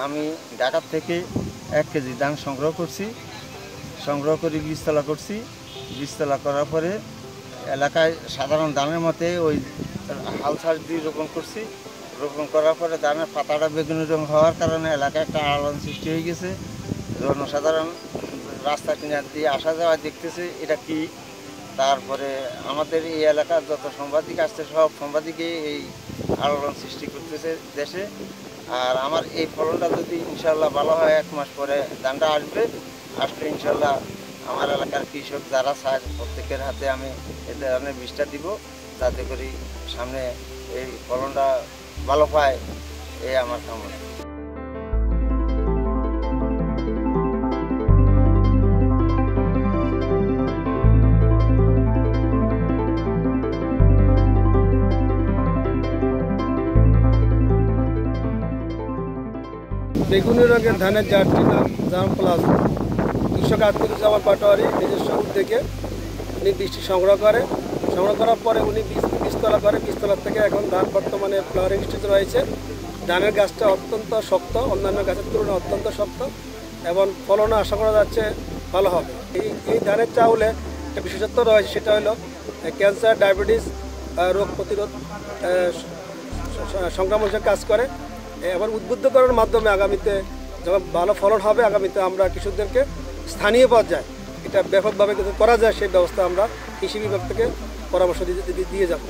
আমি ঢাকা থেকে 1 কেজি ধান সংগ্রহ করছি। সংগ্রহ করে বীজতলা করছি। বীজতলা করার পরে এলাকায় সাধারণ ধানের মতে ওই হাল ছাড় দিয়ে রোপণ করছি। রোপণ করার পরে ধানের পাতাটা বেগুনি রঙ হওয়ার কারণে এলাকায় একটা আলোড়ন সৃষ্টি হয়ে গেছে। জনসাধারণ রাস্তা কিনার দিয়ে আসা যাওয়া দেখতেছে এটা কি। তারপরে আমাদের এই এলাকার যত সাংবাদিক আসছে সব সাংবাদিকই এই আলোড়ন সৃষ্টি করতেছে দেশে। আর আমার এই ফলনটা যদি ইনশাল্লাহ ভালো হয় 1 মাস পরে ধানটা আসলে ইনশাল্লাহ আমার এলাকার কৃষক যারা চায় প্রত্যেকের হাতে আমি এই ধরনের বীজটা দিব, যাতে করে সামনে এই ফলনটা ভালো পায়, এই আমার কামনা। বেগুনি রঙের ধানের জাতটির নাম জাম প্লাস। কৃষক আতিকুজ্জামান পাটোয়ারি নিজস্ব উদ্যোগে উনি বীজটি সংগ্রহ করার পরে উনি বীজতলা করে। বীজতলার থেকে এখন ধান বর্তমানে ফ্লাওয়ারিং স্টেজে রয়েছে। ধানের গাছটা অত্যন্ত শক্ত, অন্যান্য গাছের তুলনায় অত্যন্ত শক্ত এবং ফলনও আশা করা যাচ্ছে ভালো হবে। এই ধানের চাউলে একটা বিশেষত্ব রয়েছে, সেটা হলো ক্যান্সার, ডায়াবেটিস রোগ প্রতিরোধ সংক্রামক কাজ করে এবং উদ্বুদ্ধ করার মাধ্যমে আগামীতে যখন ভালো ফলন হবে, আগামীতে আমরা কৃষকদেরকে স্থানীয় পর্যায়ে এটা ব্যাপকভাবে করা যায় সেই ব্যবস্থা আমরা কৃষি বিভাগ থেকে পরামর্শ দিয়ে যাব।